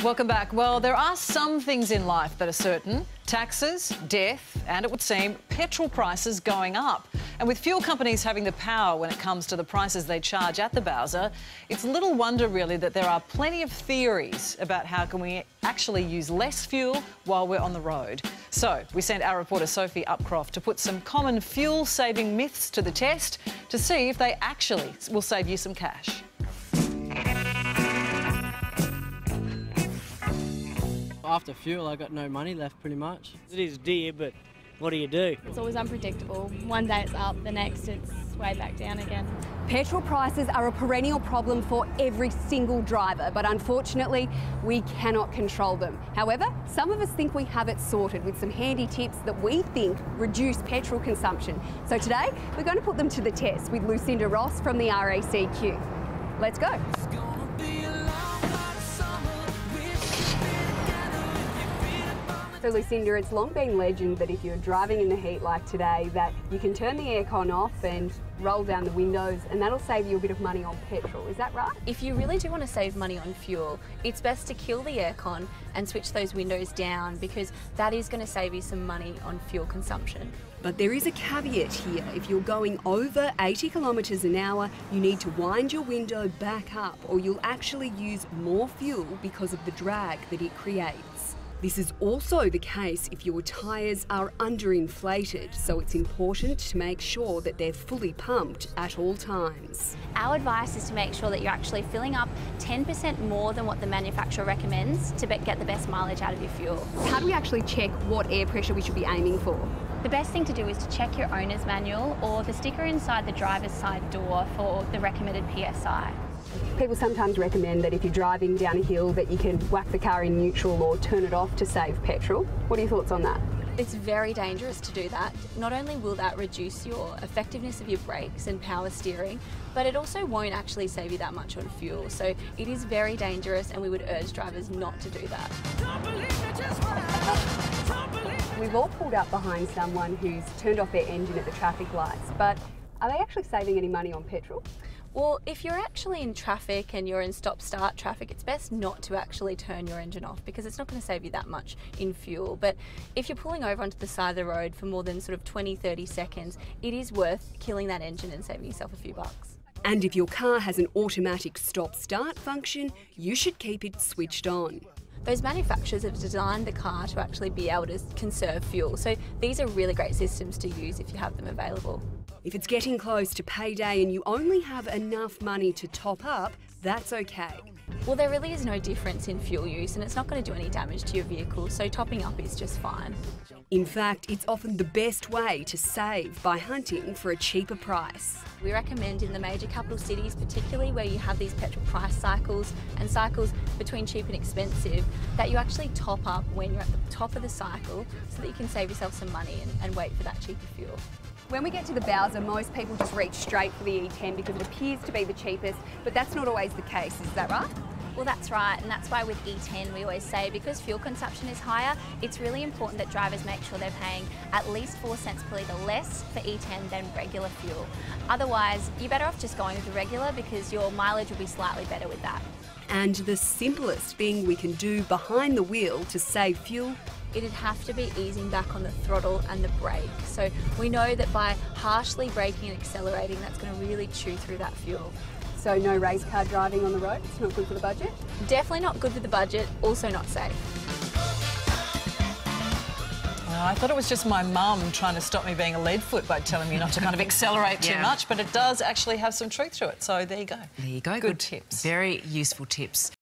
Welcome back. Well, there are some things in life that are certain. Taxes, death, and it would seem petrol prices going up. And with fuel companies having the power when it comes to the prices they charge at the bowser, it's little wonder really that there are plenty of theories about how can we actually use less fuel while we're on the road. So we sent our reporter Sophie Upcroft to put some common fuel-saving myths to the test to see if they actually will save you some cash. After fuel, I got no money left pretty much. It is dear, but what do you do? It's always unpredictable. One day it's up, the next it's way back down again. Petrol prices are a perennial problem for every single driver, but unfortunately, we cannot control them. However, some of us think we have it sorted with some handy tips that we think reduce petrol consumption. So today, we're going to put them to the test with Lucinda Ross from the RACQ. Let's go. So Lucinda, it's long been legend that if you're driving in the heat like today, that you can turn the aircon off and roll down the windows and that'll save you a bit of money on petrol, is that right? If you really do want to save money on fuel, it's best to kill the aircon and switch those windows down because that is going to save you some money on fuel consumption. But there is a caveat here. If you're going over 80 kilometres an hour, you need to wind your window back up or you'll actually use more fuel because of the drag that it creates. This is also the case if your tyres are underinflated, so it's important to make sure that they're fully pumped at all times. Our advice is to make sure that you're actually filling up 10% more than what the manufacturer recommends to get the best mileage out of your fuel. How do we actually check what air pressure we should be aiming for? The best thing to do is to check your owner's manual or the sticker inside the driver's side door for the recommended PSI. People sometimes recommend that if you're driving down a hill that you can whack the car in neutral or turn it off to save petrol. What are your thoughts on that? It's very dangerous to do that. Not only will that reduce your effectiveness of your brakes and power steering, but it also won't actually save you that much on fuel. So it is very dangerous and we would urge drivers not to do that. We've all pulled up behind someone who's turned off their engine at the traffic lights, but are they actually saving any money on petrol? Well, if you're actually in traffic and you're in stop-start traffic, it's best not to actually turn your engine off because it's not going to save you that much in fuel. But if you're pulling over onto the side of the road for more than sort of 20-30 seconds, it is worth killing that engine and saving yourself a few bucks. And if your car has an automatic stop-start function, you should keep it switched on. Those manufacturers have designed the car to actually be able to conserve fuel, so these are really great systems to use if you have them available. If it's getting close to payday and you only have enough money to top up, that's okay. Well, there really is no difference in fuel use and it's not going to do any damage to your vehicle, so topping up is just fine. In fact, it's often the best way to save by hunting for a cheaper price. We recommend in the major capital cities, particularly where you have these petrol price cycles and cycles between cheap and expensive, that you actually top up when you're at the top of the cycle so that you can save yourself some money and wait for that cheaper fuel. When we get to the bowser, most people just reach straight for the E10 because it appears to be the cheapest, but that's not always the case, is that right? Well, that's right, and that's why with E10 we always say because fuel consumption is higher, it's really important that drivers make sure they're paying at least 4 cents per litre less for E10 than regular fuel. Otherwise, you're better off just going with the regular because your mileage will be slightly better with that. And the simplest thing we can do behind the wheel to save fuel, it'd have to be easing back on the throttle and the brake. So we know that by harshly braking and accelerating, that's going to really chew through that fuel. So no race car driving on the road? It's not good for the budget? Definitely not good for the budget, also not safe. I thought it was just my mum trying to stop me being a lead foot by telling me not to kind of accelerate too much, but it does actually have some truth to it. So there you go. There you go. Good tips. Very useful tips.